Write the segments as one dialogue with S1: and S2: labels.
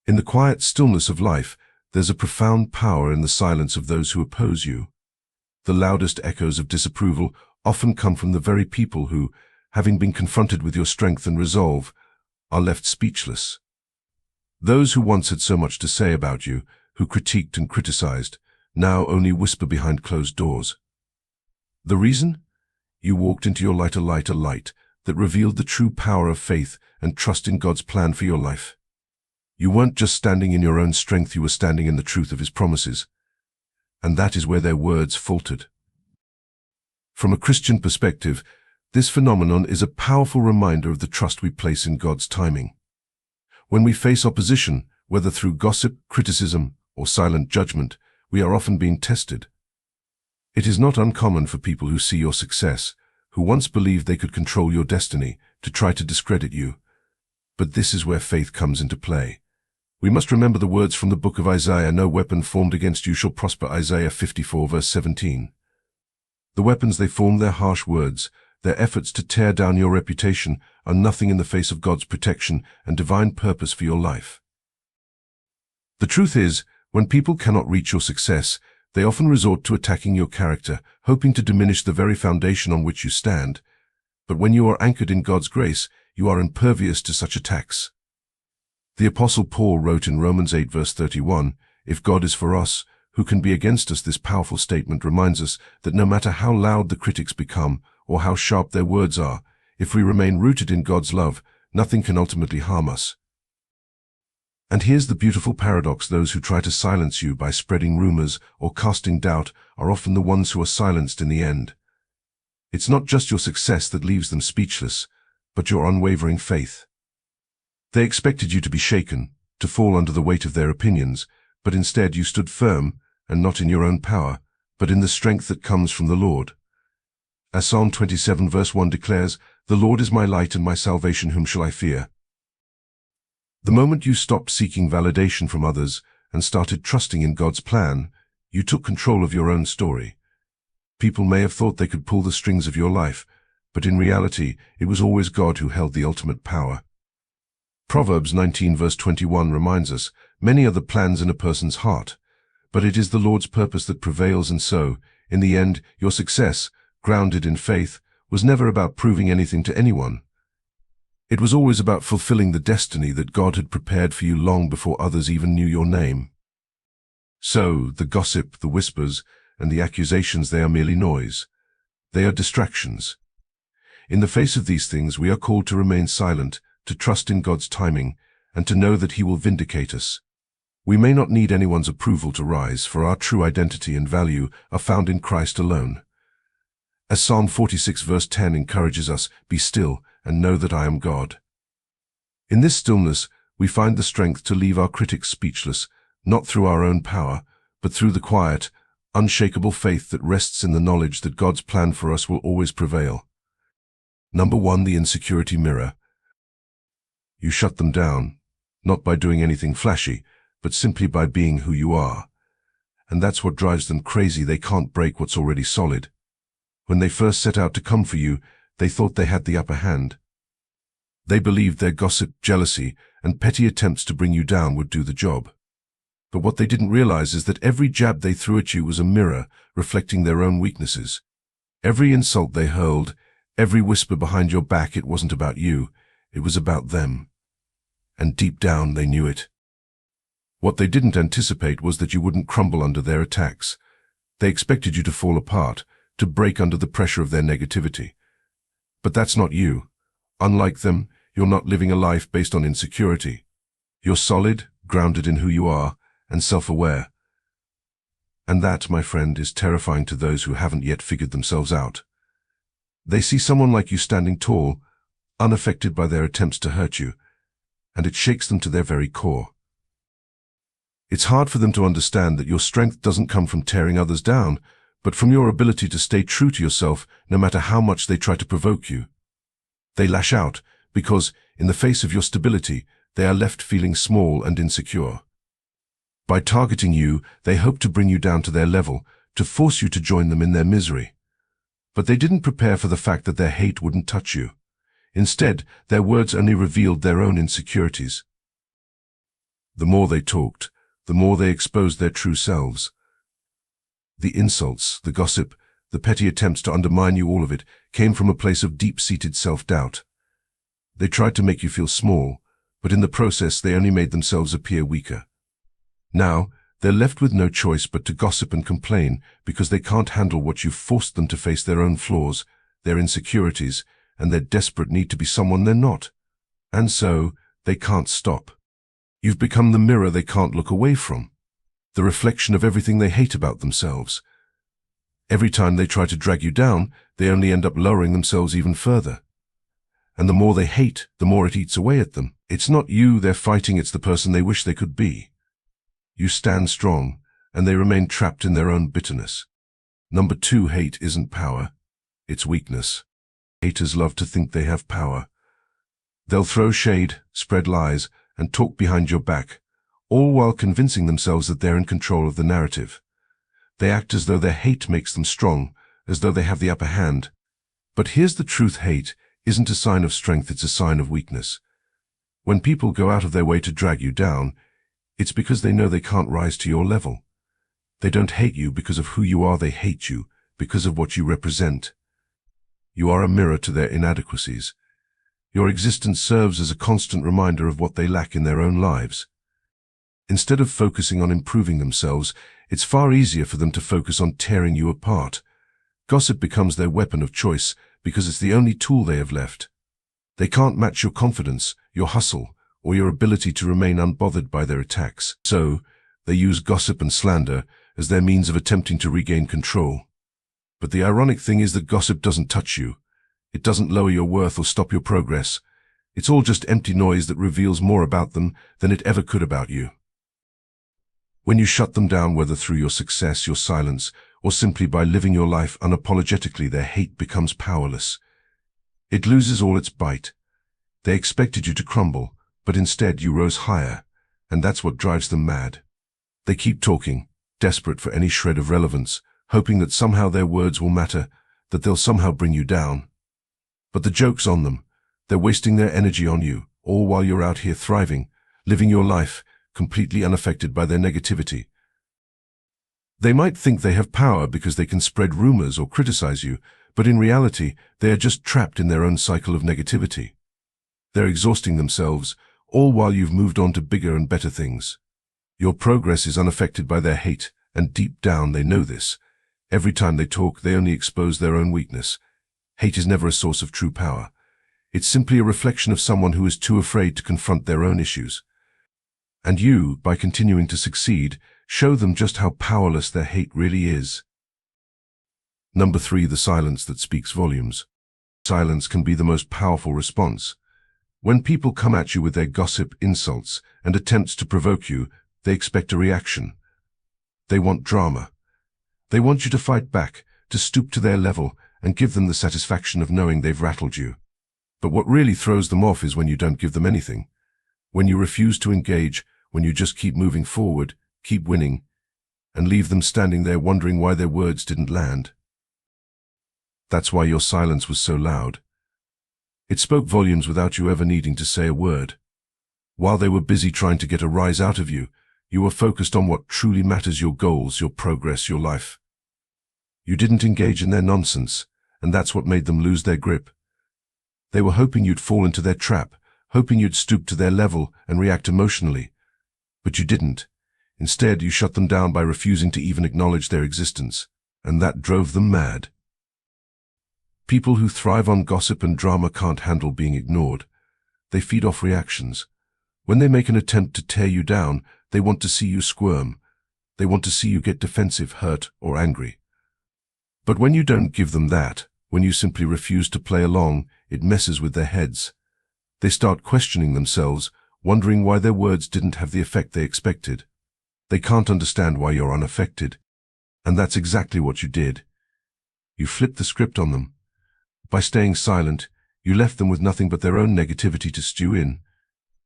S1: In the quiet stillness of life, there's a profound power in the silence of those who oppose you. The loudest echoes of disapproval often come from the very people who, having been confronted with your strength and resolve, are left speechless. Those who once had so much to say about you, who critiqued and criticized, now only whisper behind closed doors. The reason? You walked into your light, a light that revealed the true power of faith and trust in God's plan for your life. You weren't just standing in your own strength, you were standing in the truth of His promises. And that is where their words faltered. From a Christian perspective, this phenomenon is a powerful reminder of the trust we place in God's timing. When we face opposition, whether through gossip, criticism, or silent judgment, we are often being tested. It is not uncommon for people who see your success, who once believed they could control your destiny, to try to discredit you. But this is where faith comes into play. We must remember the words from the book of Isaiah, "No weapon formed against you shall prosper," Isaiah 54 verse 17. The weapons they form, their harsh words, their efforts to tear down your reputation, are nothing in the face of God's protection and divine purpose for your life. The truth is, when people cannot reach your success, they often resort to attacking your character, hoping to diminish the very foundation on which you stand. But when you are anchored in God's grace, you are impervious to such attacks. The Apostle Paul wrote in Romans 8 verse 31, "If God is for us, who can be against us?" This powerful statement reminds us that no matter how loud the critics become or how sharp their words are, if we remain rooted in God's love, nothing can ultimately harm us. And here's the beautiful paradox: those who try to silence you by spreading rumors or casting doubt are often the ones who are silenced in the end. It's not just your success that leaves them speechless, but your unwavering faith. They expected you to be shaken, to fall under the weight of their opinions, but instead you stood firm, and not in your own power, but in the strength that comes from the Lord. As Psalm 27 verse 1 declares, "The Lord is my light and my salvation, whom shall I fear?" The moment you stopped seeking validation from others and started trusting in God's plan, you took control of your own story. People may have thought they could pull the strings of your life, but in reality, it was always God who held the ultimate power. Proverbs 19 verse 21 reminds us, "Many are the plans in a person's heart, but it is the Lord's purpose that prevails." And so, in the end, your success, grounded in faith, was never about proving anything to anyone. It was always about fulfilling the destiny that God had prepared for you long before others even knew your name. So, the gossip, the whispers, and the accusations, they are merely noise. They are distractions. In the face of these things, we are called to remain silent, to trust in God's timing, and to know that He will vindicate us. We may not need anyone's approval to rise, for our true identity and value are found in Christ alone. As Psalm 46 verse 10 encourages us, "Be still and know that I am God." In this stillness, we find the strength to leave our critics speechless, not through our own power, but through the quiet, unshakable faith that rests in the knowledge that God's plan for us will always prevail. Number 1, the insecurity mirror. You shut them down, not by doing anything flashy, but simply by being who you are. And that's what drives them crazy. They can't break what's already solid. When they first set out to come for you, they thought they had the upper hand. They believed their gossip, jealousy, and petty attempts to bring you down would do the job. But what they didn't realize is that every jab they threw at you was a mirror reflecting their own weaknesses. Every insult they hurled, every whisper behind your back, it wasn't about you, it was about them. And deep down they knew it. What they didn't anticipate was that you wouldn't crumble under their attacks. They expected you to fall apart, to break under the pressure of their negativity. But that's not you. Unlike them, you're not living a life based on insecurity. You're solid, grounded in who you are, and self-aware. And that, my friend, is terrifying to those who haven't yet figured themselves out. They see someone like you standing tall, unaffected by their attempts to hurt you, and it shakes them to their very core. It's hard for them to understand that your strength doesn't come from tearing others down, but from your ability to stay true to yourself no matter how much they try to provoke you. They lash out because, in the face of your stability, they are left feeling small and insecure. By targeting you, they hope to bring you down to their level, to force you to join them in their misery. But they didn't prepare for the fact that their hate wouldn't touch you. Instead, their words only revealed their own insecurities. The more they talked, the more they exposed their true selves. The insults, the gossip, the petty attempts to undermine you, all of it, came from a place of deep-seated self-doubt. They tried to make you feel small, but in the process they only made themselves appear weaker. Now, they're left with no choice but to gossip and complain because they can't handle what you've forced them to face their own flaws, their insecurities, and their desperate need to be someone they're not. And so, they can't stop. You've become the mirror they can't look away from, the reflection of everything they hate about themselves. Every time they try to drag you down, they only end up lowering themselves even further. And the more they hate, the more it eats away at them. It's not you they're fighting, it's the person they wish they could be. You stand strong, and they remain trapped in their own bitterness. Number 2, hate isn't power, it's weakness. Haters love to think they have power. They'll throw shade, spread lies, and talk behind your back, all while convincing themselves that they're in control of the narrative. They act as though their hate makes them strong, as though they have the upper hand. But here's the truth: hate isn't a sign of strength, it's a sign of weakness. When people go out of their way to drag you down, it's because they know they can't rise to your level. They don't hate you because of who you are, they hate you because of what you represent. You are a mirror to their inadequacies. Your existence serves as a constant reminder of what they lack in their own lives. Instead of focusing on improving themselves, it's far easier for them to focus on tearing you apart. Gossip becomes their weapon of choice because it's the only tool they have left. They can't match your confidence, your hustle, or your ability to remain unbothered by their attacks. So, they use gossip and slander as their means of attempting to regain control. But the ironic thing is that gossip doesn't touch you. It doesn't lower your worth or stop your progress. It's all just empty noise that reveals more about them than it ever could about you. When you shut them down, whether through your success, your silence, or simply by living your life unapologetically, their hate becomes powerless. It loses all its bite. They expected you to crumble, but instead you rose higher, and that's what drives them mad. They keep talking, desperate for any shred of relevance, hoping that somehow their words will matter, that they'll somehow bring you down. But the joke's on them. They're wasting their energy on you, all while you're out here thriving, living your life, completely unaffected by their negativity. They might think they have power because they can spread rumors or criticize you, but in reality, they are just trapped in their own cycle of negativity. They're exhausting themselves, all while you've moved on to bigger and better things. Your progress is unaffected by their hate, and deep down they know this. Every time they talk, they only expose their own weakness. Hate is never a source of true power. It's simply a reflection of someone who is too afraid to confront their own issues. And you, by continuing to succeed, show them just how powerless their hate really is. Number 3, the silence that speaks volumes. Silence can be the most powerful response. When people come at you with their gossip, insults, and attempts to provoke you, they expect a reaction. They want drama. They want you to fight back, to stoop to their level, and give them the satisfaction of knowing they've rattled you. But what really throws them off is when you don't give them anything. When you refuse to engage, when you just keep moving forward, keep winning, and leave them standing there wondering why their words didn't land. That's why your silence was so loud. It spoke volumes without you ever needing to say a word. While they were busy trying to get a rise out of you, you were focused on what truly matters: your goals, your progress, your life. You didn't engage in their nonsense, and that's what made them lose their grip. They were hoping you'd fall into their trap, hoping you'd stoop to their level and react emotionally. But you didn't. Instead, you shut them down by refusing to even acknowledge their existence, and that drove them mad. People who thrive on gossip and drama can't handle being ignored. They feed off reactions. When they make an attempt to tear you down, they want to see you squirm. They want to see you get defensive, hurt, or angry. But when you don't give them that, when you simply refuse to play along, it messes with their heads. They start questioning themselves, wondering why their words didn't have the effect they expected. They can't understand why you're unaffected. And that's exactly what you did. You flipped the script on them. By staying silent, you left them with nothing but their own negativity to stew in.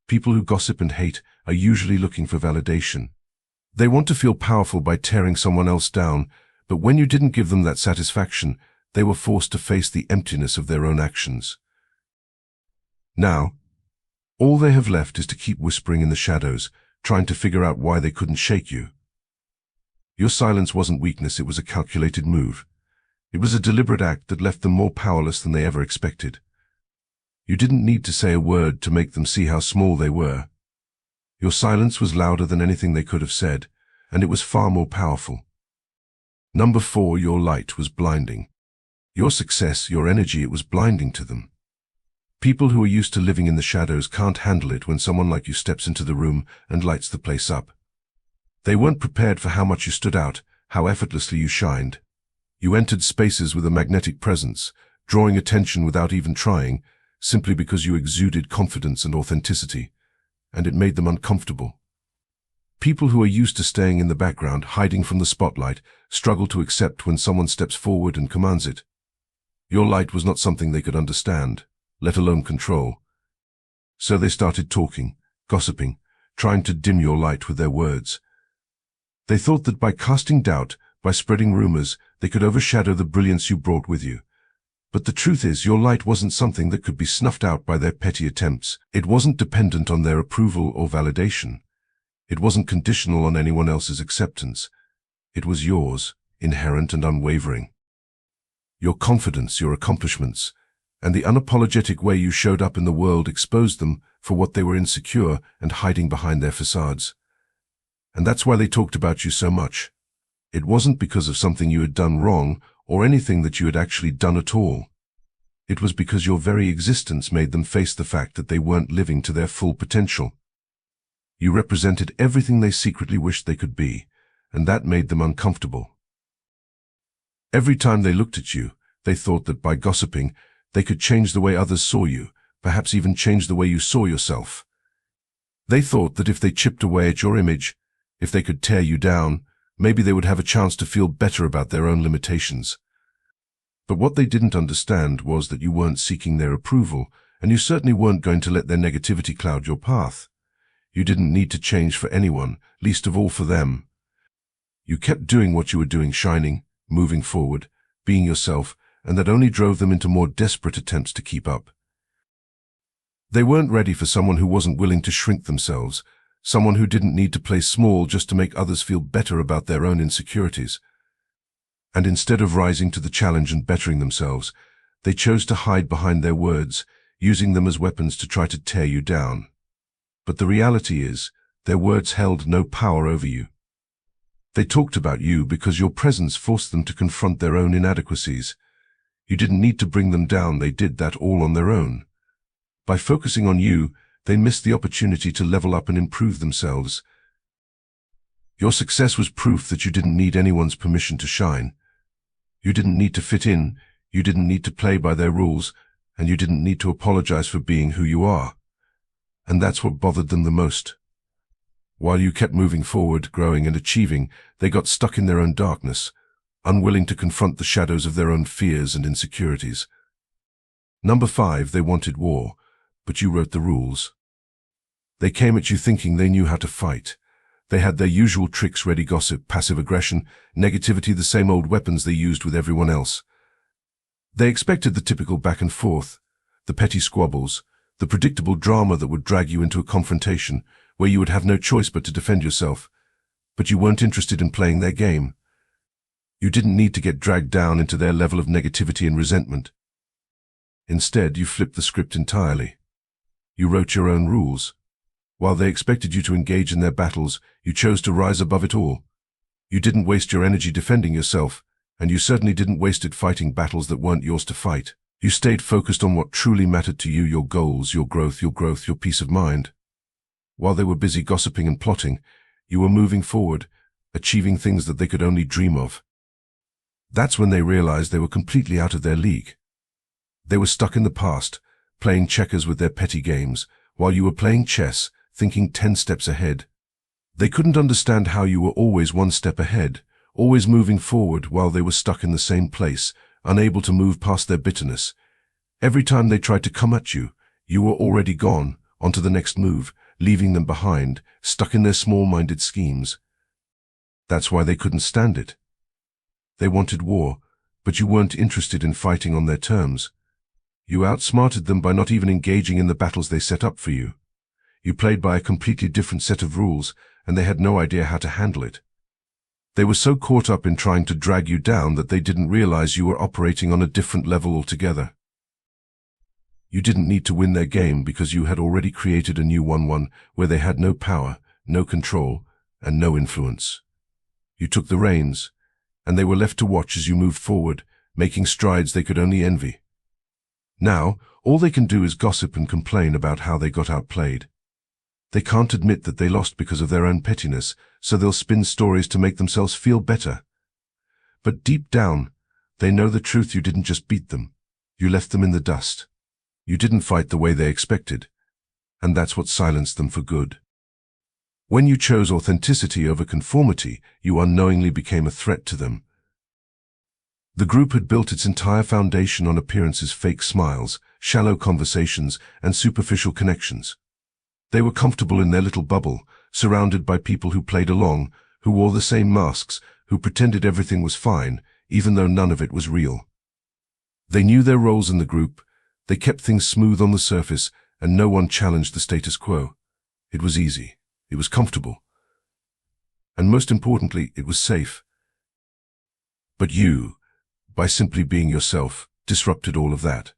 S1: People who gossip and hate are usually looking for validation. They want to feel powerful by tearing someone else down, but when you didn't give them that satisfaction, they were forced to face the emptiness of their own actions. Now, all they have left is to keep whispering in the shadows, trying to figure out why they couldn't shake you. Your silence wasn't weakness, it was a calculated move. It was a deliberate act that left them more powerless than they ever expected. You didn't need to say a word to make them see how small they were. Your silence was louder than anything they could have said, and it was far more powerful. Number 4, your light was blinding. Your success, your energy, it was blinding to them. People who are used to living in the shadows can't handle it when someone like you steps into the room and lights the place up. They weren't prepared for how much you stood out, how effortlessly you shined. You entered spaces with a magnetic presence, drawing attention without even trying, simply because you exuded confidence and authenticity, and it made them uncomfortable. People who are used to staying in the background, hiding from the spotlight, struggle to accept when someone steps forward and commands it. Your light was not something they could understand, let alone control. So they started talking, gossiping, trying to dim your light with their words. They thought that by casting doubt, by spreading rumors, they could overshadow the brilliance you brought with you. But the truth is, your light wasn't something that could be snuffed out by their petty attempts. It wasn't dependent on their approval or validation. It wasn't conditional on anyone else's acceptance. It was yours, inherent and unwavering. Your confidence, your accomplishments, and the unapologetic way you showed up in the world exposed them for what they were insecure and hiding behind their facades. And that's why they talked about you so much. It wasn't because of something you had done wrong or anything that you had actually done at all. It was because your very existence made them face the fact that they weren't living to their full potential. You represented everything they secretly wished they could be, and that made them uncomfortable. Every time they looked at you, they thought that by gossiping, they could change the way others saw you, perhaps even change the way you saw yourself. They thought that if they chipped away at your image, if they could tear you down, maybe they would have a chance to feel better about their own limitations. But what they didn't understand was that you weren't seeking their approval, and you certainly weren't going to let their negativity cloud your path. You didn't need to change for anyone, least of all for them. You kept doing what you were doing, shining, moving forward, being yourself, and that only drove them into more desperate attempts to keep up. They weren't ready for someone who wasn't willing to shrink themselves, someone who didn't need to play small just to make others feel better about their own insecurities. And instead of rising to the challenge and bettering themselves, they chose to hide behind their words, using them as weapons to try to tear you down. But the reality is, their words held no power over you. They talked about you because your presence forced them to confront their own inadequacies. You didn't need to bring them down, they did that all on their own. By focusing on you, they missed the opportunity to level up and improve themselves. Your success was proof that you didn't need anyone's permission to shine. You didn't need to fit in, you didn't need to play by their rules, and you didn't need to apologize for being who you are. And that's what bothered them the most. While you kept moving forward, growing and achieving, they got stuck in their own darkness, unwilling to confront the shadows of their own fears and insecurities. Number 5, they wanted war, but you wrote the rules. They came at you thinking they knew how to fight. They had their usual tricks ready: gossip, passive aggression, negativity, the same old weapons they used with everyone else. They expected the typical back and forth, the petty squabbles, the predictable drama that would drag you into a confrontation where you would have no choice but to defend yourself. But you weren't interested in playing their game. You didn't need to get dragged down into their level of negativity and resentment. Instead, you flipped the script entirely. You wrote your own rules. While they expected you to engage in their battles, you chose to rise above it all. You didn't waste your energy defending yourself, and you certainly didn't waste it fighting battles that weren't yours to fight. You stayed focused on what truly mattered to you: your goals, your growth, your peace of mind. While they were busy gossiping and plotting, you were moving forward, achieving things that they could only dream of. That's when they realized they were completely out of their league. They were stuck in the past, playing checkers with their petty games, while you were playing chess, thinking 10 steps ahead. They couldn't understand how you were always one step ahead, always moving forward, while they were stuck in the same place, unable to move past their bitterness. Every time they tried to come at you, you were already gone, on to the next move, leaving them behind, stuck in their small-minded schemes. That's why they couldn't stand it. They wanted war, but you weren't interested in fighting on their terms. You outsmarted them by not even engaging in the battles they set up for you. You played by a completely different set of rules, and they had no idea how to handle it. They were so caught up in trying to drag you down that they didn't realize you were operating on a different level altogether. You didn't need to win their game because you had already created a new one where they had no power, no control, and no influence. You took the reins, and they were left to watch as you moved forward, making strides they could only envy. Now, all they can do is gossip and complain about how they got outplayed. They can't admit that they lost because of their own pettiness, so they'll spin stories to make themselves feel better. But deep down, they know the truth. You didn't just beat them. You left them in the dust. You didn't fight the way they expected. And that's what silenced them for good. When you chose authenticity over conformity, you unknowingly became a threat to them. The group had built its entire foundation on appearances, fake smiles, shallow conversations, and superficial connections. They were comfortable in their little bubble, surrounded by people who played along, who wore the same masks, who pretended everything was fine, even though none of it was real. They knew their roles in the group, they kept things smooth on the surface, and no one challenged the status quo. It was easy, it was comfortable, and most importantly, it was safe. But you, by simply being yourself, disrupted all of that.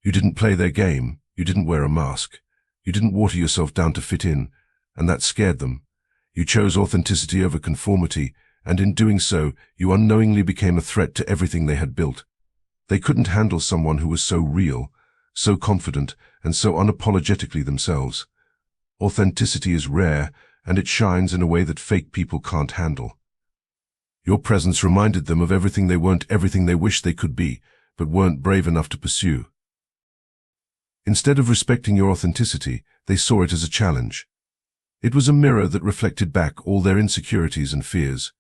S1: You didn't play their game, you didn't wear a mask. You didn't water yourself down to fit in, and that scared them. You chose authenticity over conformity, and in doing so, you unknowingly became a threat to everything they had built. They couldn't handle someone who was so real, so confident, and so unapologetically themselves. Authenticity is rare, and it shines in a way that fake people can't handle. Your presence reminded them of everything they weren't, everything they wished they could be, but weren't brave enough to pursue. Instead of respecting your authenticity, they saw it as a challenge. It was a mirror that reflected back all their insecurities and fears.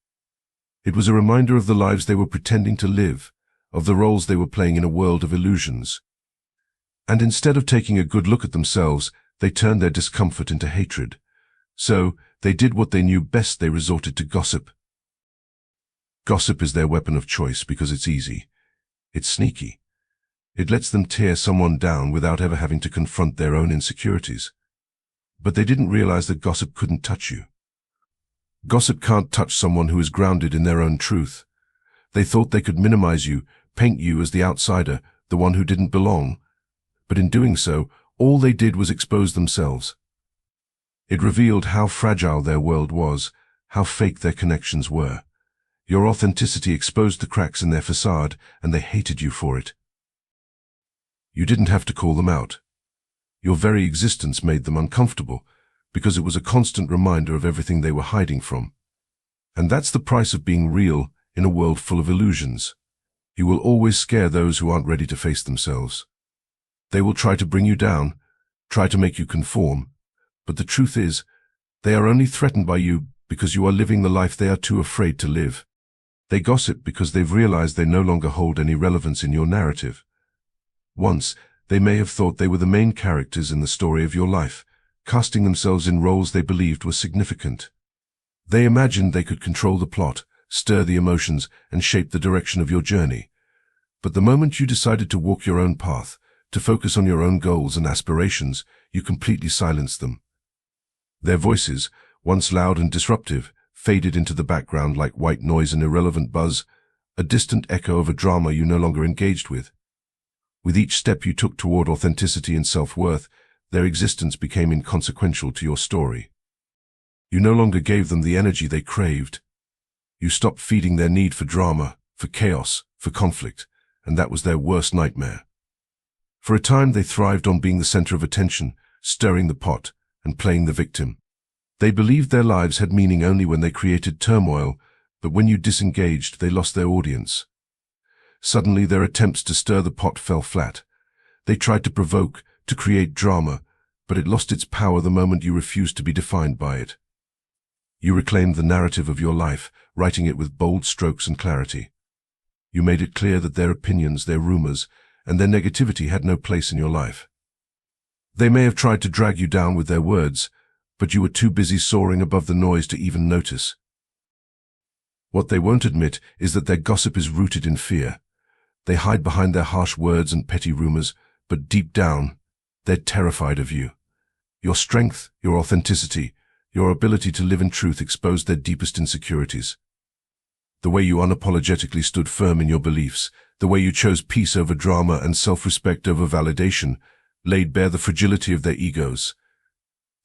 S1: It was a reminder of the lives they were pretending to live, of the roles they were playing in a world of illusions. And instead of taking a good look at themselves, they turned their discomfort into hatred. So, they did what they knew best. They resorted to gossip. Gossip is their weapon of choice because it's easy. It's sneaky. It lets them tear someone down without ever having to confront their own insecurities. But they didn't realize that gossip couldn't touch you. Gossip can't touch someone who is grounded in their own truth. They thought they could minimize you, paint you as the outsider, the one who didn't belong. But in doing so, all they did was expose themselves. It revealed how fragile their world was, how fake their connections were. Your authenticity exposed the cracks in their facade, and they hated you for it. You didn't have to call them out. Your very existence made them uncomfortable, because it was a constant reminder of everything they were hiding from. And that's the price of being real in a world full of illusions. You will always scare those who aren't ready to face themselves. They will try to bring you down, try to make you conform, but the truth is, they are only threatened by you because you are living the life they are too afraid to live. They gossip because they've realized they no longer hold any relevance in your narrative. Once, they may have thought they were the main characters in the story of your life, casting themselves in roles they believed were significant. They imagined they could control the plot, stir the emotions, and shape the direction of your journey. But the moment you decided to walk your own path, to focus on your own goals and aspirations, you completely silenced them. Their voices, once loud and disruptive, faded into the background like white noise and irrelevant buzz, a distant echo of a drama you no longer engaged with. With each step you took toward authenticity and self-worth, their existence became inconsequential to your story. You no longer gave them the energy they craved. You stopped feeding their need for drama, for chaos, for conflict, and that was their worst nightmare. For a time they thrived on being the center of attention, stirring the pot, and playing the victim. They believed their lives had meaning only when they created turmoil, but when you disengaged, they lost their audience. Suddenly their attempts to stir the pot fell flat. They tried to provoke, to create drama, but it lost its power the moment you refused to be defined by it. You reclaimed the narrative of your life, writing it with bold strokes and clarity. You made it clear that their opinions, their rumors, and their negativity had no place in your life. They may have tried to drag you down with their words, but you were too busy soaring above the noise to even notice. What they won't admit is that their gossip is rooted in fear. They hide behind their harsh words and petty rumors, but deep down, they're terrified of you. Your strength, your authenticity, your ability to live in truth exposed their deepest insecurities. The way you unapologetically stood firm in your beliefs, the way you chose peace over drama and self-respect over validation, laid bare the fragility of their egos.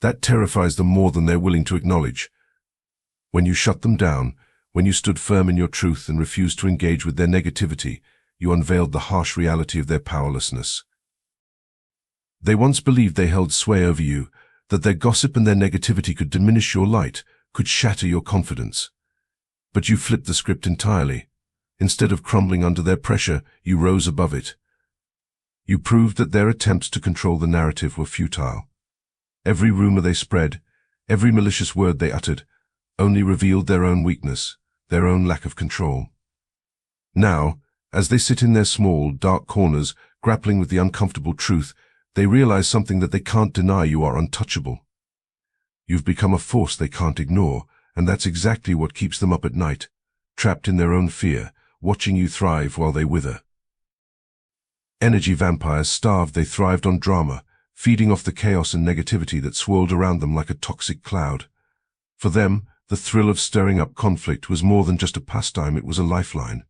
S1: That terrifies them more than they're willing to acknowledge. When you shut them down, when you stood firm in your truth and refused to engage with their negativity, you unveiled the harsh reality of their powerlessness. They once believed they held sway over you, that their gossip and their negativity could diminish your light, could shatter your confidence. But you flipped the script entirely. Instead of crumbling under their pressure, you rose above it. You proved that their attempts to control the narrative were futile. Every rumor they spread, every malicious word they uttered, only revealed their own weakness, their own lack of control. Now, as they sit in their small, dark corners, grappling with the uncomfortable truth, they realize something that they can't deny: you are untouchable. You've become a force they can't ignore, and that's exactly what keeps them up at night, trapped in their own fear, watching you thrive while they wither. Energy vampires starved, they thrived on drama, feeding off the chaos and negativity that swirled around them like a toxic cloud. For them, the thrill of stirring up conflict was more than just a pastime, it was a lifeline.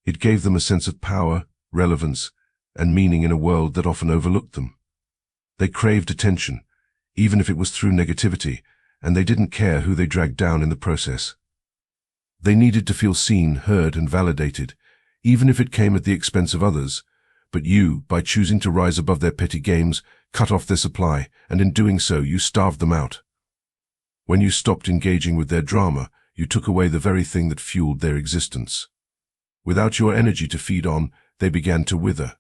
S1: It gave them a sense of power, relevance, and meaning in a world that often overlooked them. They craved attention, even if it was through negativity, and they didn't care who they dragged down in the process. They needed to feel seen, heard, and validated, even if it came at the expense of others. But you, by choosing to rise above their petty games, cut off their supply, and in doing so you starved them out. When you stopped engaging with their drama, you took away the very thing that fueled their existence. Without your energy to feed on, they began to wither.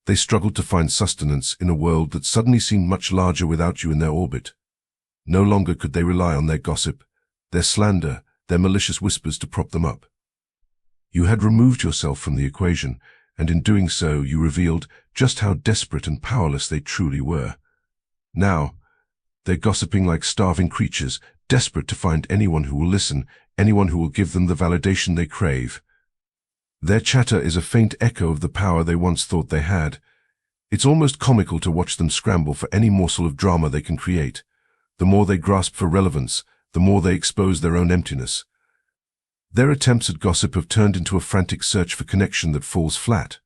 S1: They struggled to find sustenance in a world that suddenly seemed much larger without you in their orbit. No longer could they rely on their gossip, their slander, their malicious whispers to prop them up. You had removed yourself from the equation, and in doing so you revealed just how desperate and powerless they truly were. Now, they're gossiping like starving creatures, desperate to find anyone who will listen, anyone who will give them the validation they crave. Their chatter is a faint echo of the power they once thought they had. It's almost comical to watch them scramble for any morsel of drama they can create. The more they grasp for relevance, the more they expose their own emptiness. Their attempts at gossip have turned into a frantic search for connection that falls flat.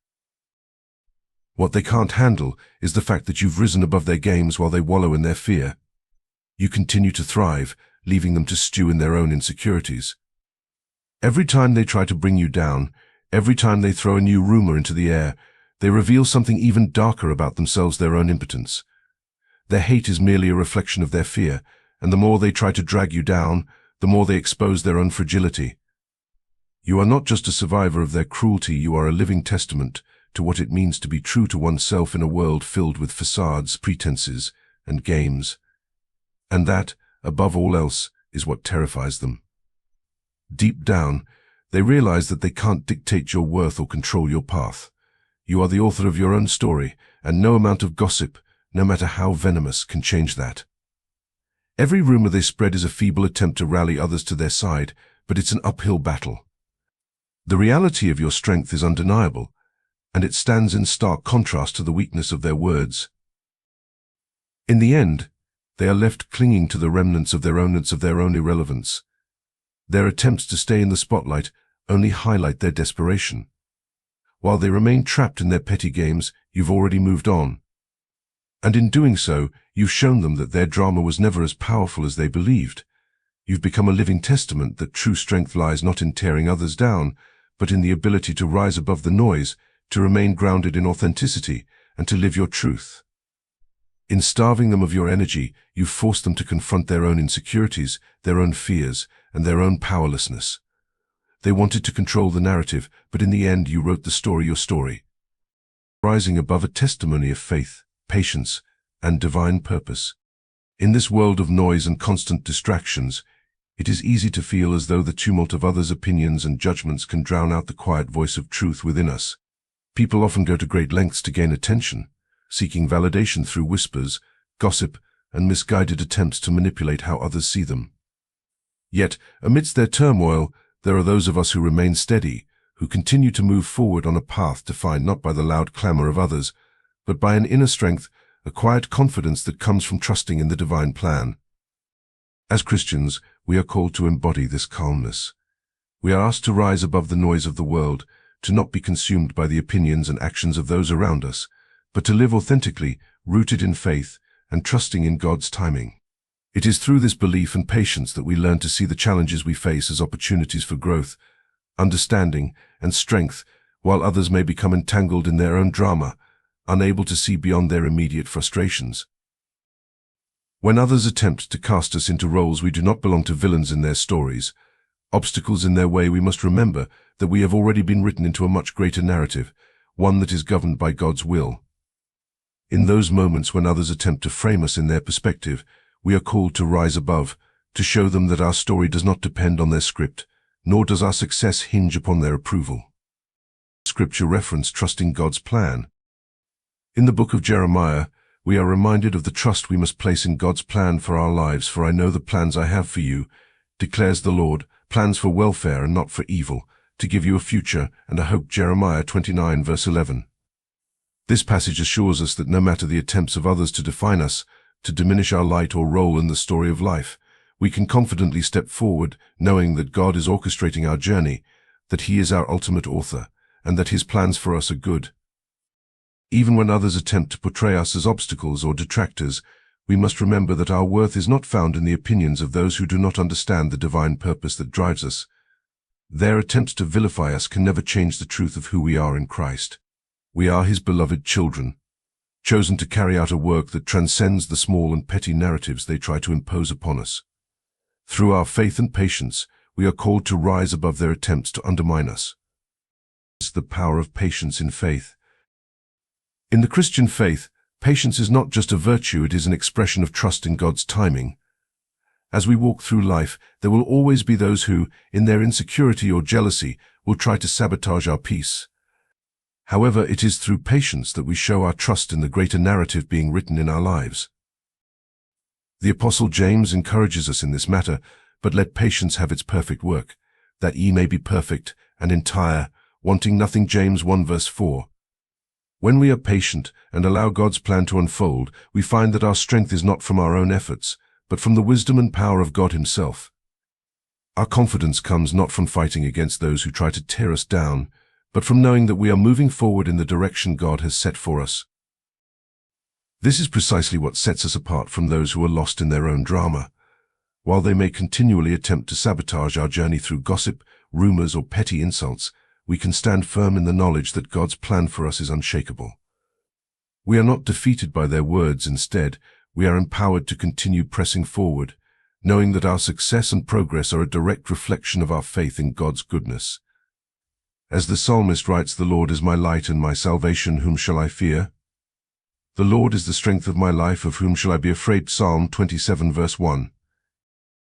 S1: What they can't handle is the fact that you've risen above their games while they wallow in their fear. You continue to thrive, leaving them to stew in their own insecurities. Every time they try to bring you down, every time they throw a new rumor into the air, they reveal something even darker about themselves, their own impotence. Their hate is merely a reflection of their fear, and the more they try to drag you down, the more they expose their own fragility. You are not just a survivor of their cruelty, you are a living testament to what it means to be true to oneself in a world filled with facades, pretenses, and games. And that, above all else, is what terrifies them. Deep down, they realize that they can't dictate your worth or control your path. You are the author of your own story, and no amount of gossip, no matter how venomous, can change that. Every rumor they spread is a feeble attempt to rally others to their side, but it's an uphill battle. The reality of your strength is undeniable, and it stands in stark contrast to the weakness of their words. In the end, they are left clinging to the remnants of their own irrelevance. Their attempts to stay in the spotlight only highlight their desperation. While they remain trapped in their petty games, you've already moved on. And in doing so, you've shown them that their drama was never as powerful as they believed. You've become a living testament that true strength lies not in tearing others down, but in the ability to rise above the noise, to remain grounded in authenticity, and to live your truth. In starving them of your energy, you've forced them to confront their own insecurities, their own fears, and their own powerlessness. They wanted to control the narrative, but in the end you wrote the story, your story. Rising above, a testimony of faith, patience, and divine purpose. In this world of noise and constant distractions, it is easy to feel as though the tumult of others' opinions and judgments can drown out the quiet voice of truth within us. People often go to great lengths to gain attention, seeking validation through whispers, gossip, and misguided attempts to manipulate how others see them. Yet, amidst their turmoil, there are those of us who remain steady, who continue to move forward on a path defined not by the loud clamor of others, but by an inner strength, a quiet confidence that comes from trusting in the divine plan. As Christians, we are called to embody this calmness. We are asked to rise above the noise of the world, to not be consumed by the opinions and actions of those around us, but to live authentically, rooted in faith, and trusting in God's timing. It is through this belief and patience that we learn to see the challenges we face as opportunities for growth, understanding, and strength, while others may become entangled in their own drama, unable to see beyond their immediate frustrations. When others attempt to cast us into roles we do not belong to, villains in their stories, obstacles in their way, we must remember that we have already been written into a much greater narrative, one that is governed by God's will. In those moments when others attempt to frame us in their perspective, we are called to rise above, to show them that our story does not depend on their script, nor does our success hinge upon their approval. Scripture reference trusting God's plan. In the book of Jeremiah, we are reminded of the trust we must place in God's plan for our lives. For I know the plans I have for you, declares the Lord, plans for welfare and not for evil, to give you a future and a hope. Jeremiah 29 verse 11. This passage assures us that no matter the attempts of others to define us, to diminish our light or role in the story of life, we can confidently step forward, knowing that God is orchestrating our journey, that He is our ultimate author, and that His plans for us are good. Even when others attempt to portray us as obstacles or detractors, we must remember that our worth is not found in the opinions of those who do not understand the divine purpose that drives us. Their attempts to vilify us can never change the truth of who we are in Christ. We are His beloved children, chosen to carry out a work that transcends the small and petty narratives they try to impose upon us. Through our faith and patience, we are called to rise above their attempts to undermine us. It's the power of patience in faith. In the Christian faith, patience is not just a virtue, it is an expression of trust in God's timing. As we walk through life, there will always be those who, in their insecurity or jealousy, will try to sabotage our peace. However, it is through patience that we show our trust in the greater narrative being written in our lives. The Apostle James encourages us in this matter, but let patience have its perfect work, that ye may be perfect and entire, wanting nothing. James 1 verse 4. When we are patient and allow God's plan to unfold, we find that our strength is not from our own efforts, but from the wisdom and power of God Himself. Our confidence comes not from fighting against those who try to tear us down, but from knowing that we are moving forward in the direction God has set for us. This is precisely what sets us apart from those who are lost in their own drama. While they may continually attempt to sabotage our journey through gossip, rumors, or petty insults, we can stand firm in the knowledge that God's plan for us is unshakable. We are not defeated by their words. Instead, we are empowered to continue pressing forward, knowing that our success and progress are a direct reflection of our faith in God's goodness. As the psalmist writes, "The Lord is my light and my salvation, whom shall I fear? The Lord is the strength of my life, of whom shall I be afraid?" Psalm 27 verse 1.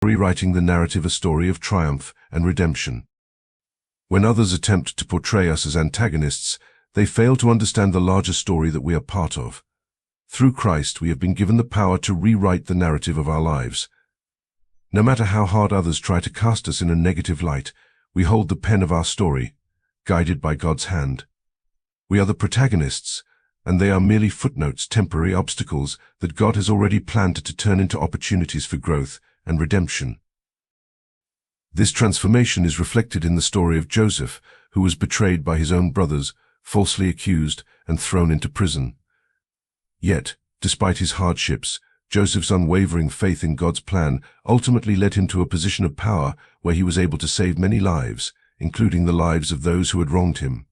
S1: Rewriting the narrative, a story of triumph and redemption. When others attempt to portray us as antagonists, they fail to understand the larger story that we are part of. Through Christ, we have been given the power to rewrite the narrative of our lives. No matter how hard others try to cast us in a negative light, we hold the pen of our story, guided by God's hand. We are the protagonists, and they are merely footnotes, temporary obstacles that God has already planned to turn into opportunities for growth and redemption. This transformation is reflected in the story of Joseph, who was betrayed by his own brothers, falsely accused, and thrown into prison. Yet, despite his hardships, Joseph's unwavering faith in God's plan ultimately led him to a position of power where he was able to save many lives, including the lives of those who had wronged him.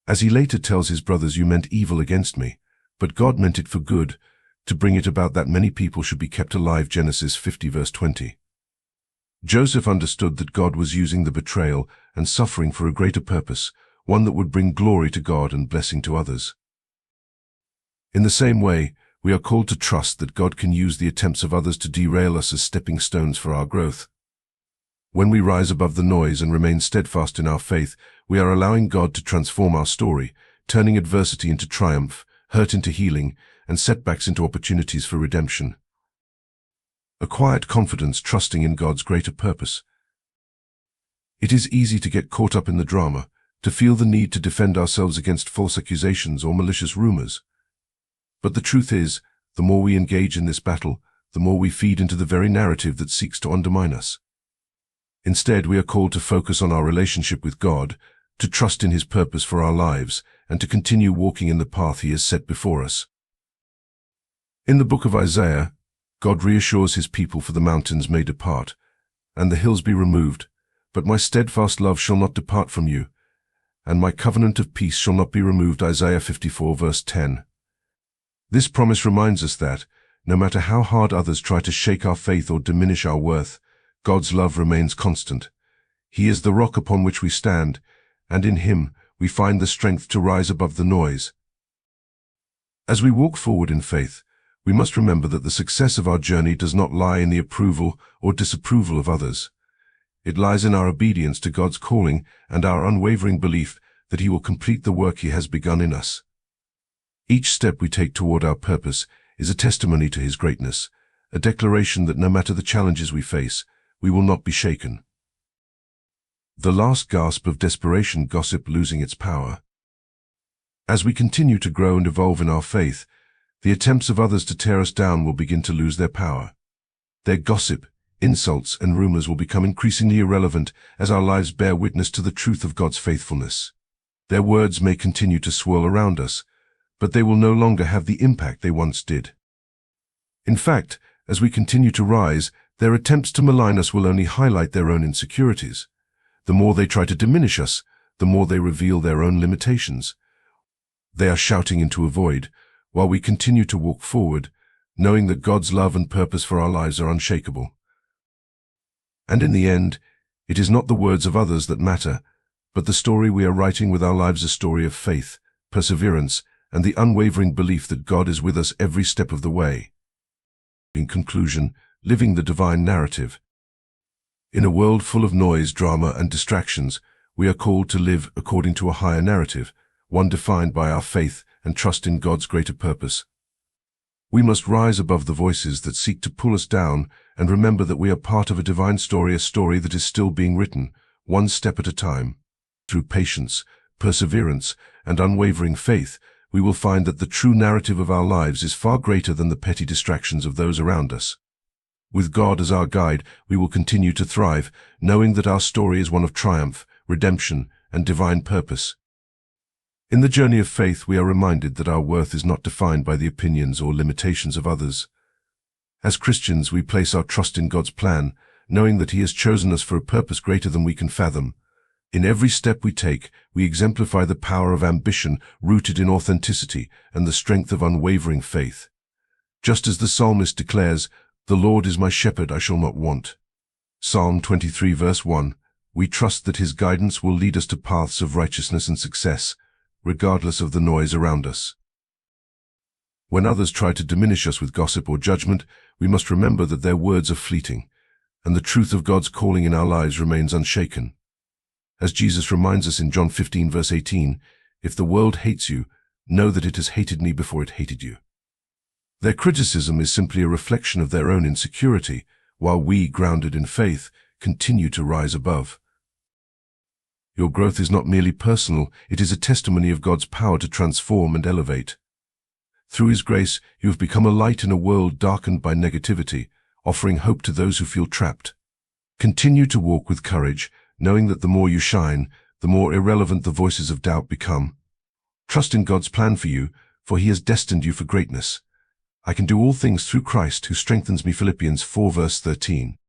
S1: As he later tells his brothers, "You meant evil against me, but God meant it for good, to bring it about that many people should be kept alive." Genesis 50 verse 20. Joseph understood that God was using the betrayal and suffering for a greater purpose, one that would bring glory to God and blessing to others. In the same way, we are called to trust that God can use the attempts of others to derail us as stepping stones for our growth. When we rise above the noise and remain steadfast in our faith, we are allowing God to transform our story, turning adversity into triumph, hurt into healing, and setbacks into opportunities for redemption. A quiet confidence trusting in God's greater purpose. It is easy to get caught up in the drama, to feel the need to defend ourselves against false accusations or malicious rumors. But the truth is, the more we engage in this battle, the more we feed into the very narrative that seeks to undermine us. Instead, we are called to focus on our relationship with God, to trust in His purpose for our lives, and to continue walking in the path He has set before us. In the book of Isaiah, God reassures His people, "For the mountains may depart, and the hills be removed, but my steadfast love shall not depart from you, and my covenant of peace shall not be removed." Isaiah 54 verse 10. This promise reminds us that, no matter how hard others try to shake our faith or diminish our worth, God's love remains constant. He is the rock upon which we stand, and in Him we find the strength to rise above the noise. As we walk forward in faith, we must remember that the success of our journey does not lie in the approval or disapproval of others. It lies in our obedience to God's calling and our unwavering belief that He will complete the work He has begun in us. Each step we take toward our purpose is a testimony to His greatness, a declaration that no matter the challenges we face, we will not be shaken. The last gasp of desperation, gossip losing its power. As we continue to grow and evolve in our faith, the attempts of others to tear us down will begin to lose their power. Their gossip, insults, and rumors will become increasingly irrelevant as our lives bear witness to the truth of God's faithfulness. Their words may continue to swirl around us, but they will no longer have the impact they once did. In fact, as we continue to rise, their attempts to malign us will only highlight their own insecurities. The more they try to diminish us, the more they reveal their own limitations. They are shouting into a void, while we continue to walk forward, knowing that God's love and purpose for our lives are unshakable. And in the end, it is not the words of others that matter, but the story we are writing with our lives, a story of faith, perseverance, and the unwavering belief that God is with us every step of the way. In conclusion, living the divine narrative. In a world full of noise, drama, and distractions, we are called to live according to a higher narrative, one defined by our faith and trust in God's greater purpose. We must rise above the voices that seek to pull us down and remember that we are part of a divine story, a story that is still being written, one step at a time. Through patience, perseverance, and unwavering faith, we will find that the true narrative of our lives is far greater than the petty distractions of those around us. With God as our guide, we will continue to thrive, knowing that our story is one of triumph, redemption, and divine purpose. In the journey of faith, we are reminded that our worth is not defined by the opinions or limitations of others. As Christians, we place our trust in God's plan, knowing that He has chosen us for a purpose greater than we can fathom. In every step we take, we exemplify the power of ambition rooted in authenticity and the strength of unwavering faith. Just as the psalmist declares, "The Lord is my shepherd, I shall not want." Psalm 23 verse 1, we trust that His guidance will lead us to paths of righteousness and success, regardless of the noise around us. When others try to diminish us with gossip or judgment, we must remember that their words are fleeting, and the truth of God's calling in our lives remains unshaken. As Jesus reminds us in John 15 verse 18, "If the world hates you, know that it has hated me before it hated you." Their criticism is simply a reflection of their own insecurity, while we, grounded in faith, continue to rise above. Your growth is not merely personal, it is a testimony of God's power to transform and elevate. Through His grace, you have become a light in a world darkened by negativity, offering hope to those who feel trapped. Continue to walk with courage, knowing that the more you shine, the more irrelevant the voices of doubt become. Trust in God's plan for you, for He has destined you for greatness. I can do all things through Christ who strengthens me. Philippians 4 verse 13.